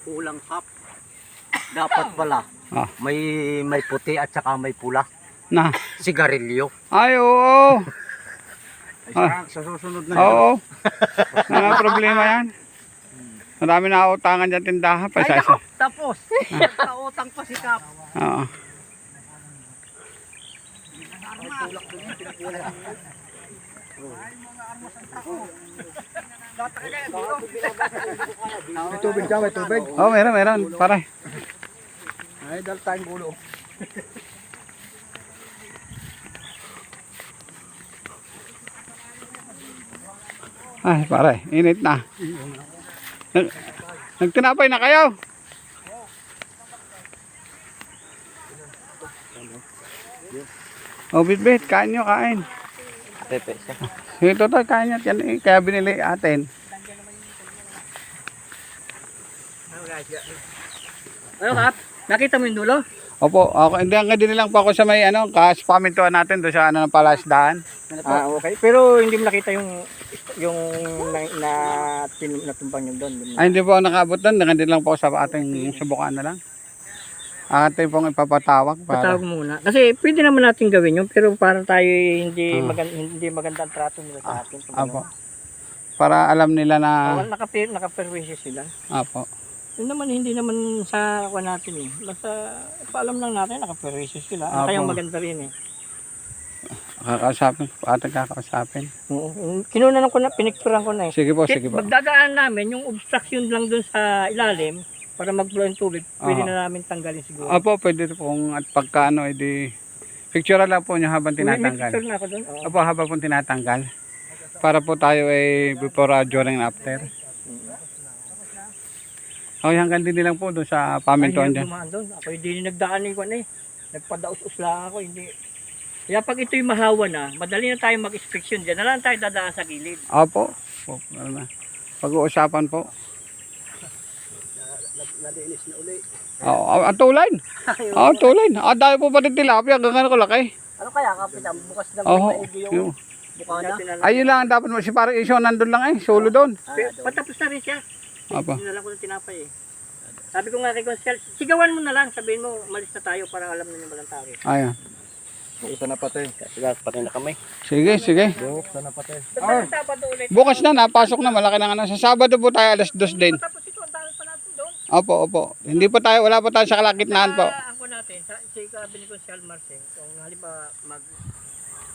kulang kap. Dapat pala. May puti at saka may pula. Na. Sigarilyo. Ay, oo. Sa susunod na Oo. Wala problema yan. Marami na utangan dyan tindahan. Ay, Isa-isa. ako, tapos. Kautang pa si Kap. Oo. May tubig dyan, may tubig. Oh, meron. Pare. Ay, dahil tayong gulo. Ay, pare. Init na. Nagtinapay na kayo. Oh, bit-bit. Kain nyo, kain. Pepe. Ito to, kain nyo. Kaya binili atin. Ano Kap? Nakita mo yung dulo? Opo, ako, hindi ang lang po ako sa may kaspamintuan natin doon sa ng palasdaan. Okay. Pero hindi mo nakita yung natumbang yung doon. Ay, hindi po ako nakaabot doon. Hindi lang po ako sa ating subukan na lang. Ating pong ipapatawag. Patawag muna. Kasi pwede naman natin gawin yun, pero para tayo hindi magandang trato nila sa atin. Apo. Para alam nila na... Nakaperwisyo sila. Apo. Yun naman, hindi naman sa ako natin eh. Basta paalam lang natin, nakaperwisyo sila. Apo. Kaya maganda rin eh. Kakausapin. Ating kakausapin. Kinunan ko na, pinicturean ko na eh. Sige po, sige po. Magdadaan namin, yung obstruction lang dun sa ilalim, para mag-flow yung tubig, pwede na namin tanggalin siguro. Opo, pwede pong at pagka edi picture lang po nyo habang May tinatanggal. picture na ako dun. Oo. Opo, habang po tinatanggal. Para po tayo ay before, during, and after. Okay, hanggang din lang po doon sa pamintuan dyan. Dumaan doon. Ako hindi nagdaan ko na eh. Nagpadaus-us lang ako. Hindi. Kaya pag ito'y mahawa na, madali na tayo mag-inspection dyan. Na lang tayo dadaan sa gilid. Opo. Pag-uusapan po. Nalinis na uli. Oo, ang tulay. Oo, tulay. Dahil po pa rin tilapia, hanggang ko laki. Ano kaya kapitan? Bukas na Oo. maigi yung bukana. Ayun lang ang dapat mo. Si parang isyo nandun lang solo doon. Patapos na rin siya. Opo. Hindi na lang ko ng tinapay eh. Sabi ko nga kay Consel, sigawan mo na lang. Sabihin mo, malis na tayo para alam na yung walang tao. Ayan. Isa na pati. Sige, pati na kami. Sige. Isa na pati. Sabado ulit. Bukas na, napasok na. Malaki na nga. Sa Sabado po tayo, alas 2 din. Tapos ito, ang dami pa natin doon. Opo. Hindi po tayo, wala po tayo sa kalagitnaan po. Ako natin, si Kabini Consel Marceng, kung halimbawa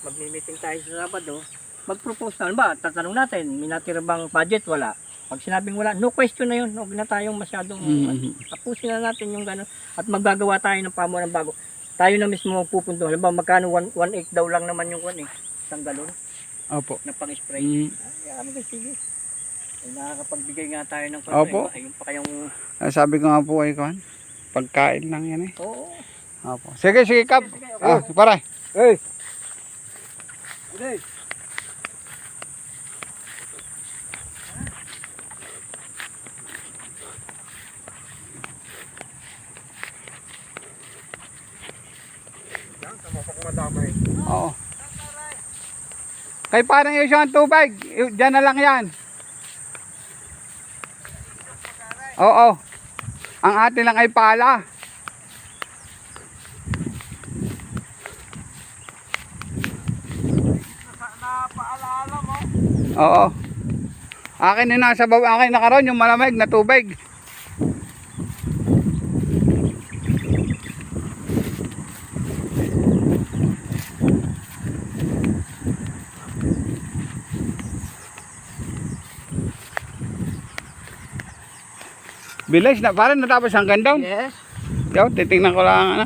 mag-meeting tayo sa Sabado, mag-propose na, ba, tatanong natin, may natira bang budget? Wala. Pag sinabing wala, no question na yun. Huwag na tayong masyadong, tapusin na natin yung gano'n. At maggagawa tayo ng pamunan bago. Tayo na mismo pupunto. Halimbawa, magkano 1.8 daw lang naman yung kwan eh. Isang galon Opo. na pang-spray. Kaya kami sige. Ay, nakakapagbigay nga tayo ng kwan. Opo. Ayun pa kayong... Sabi ko nga po ay kuhan. Pagkain lang yan eh. Oo. Opo. Sige, Kap. Para. Hey! Hey! Oo. Kay parang isyo ang tubig. Diyan na lang yan. Oo. Ang atin lang ay pala. Napaalala mo? Oo. Akin yung nasa baba. Akin nakaroon yung malamig na tubig. Bilis na, parang natapos hanggang down. Yes. Yo, titingnan ko lang ano.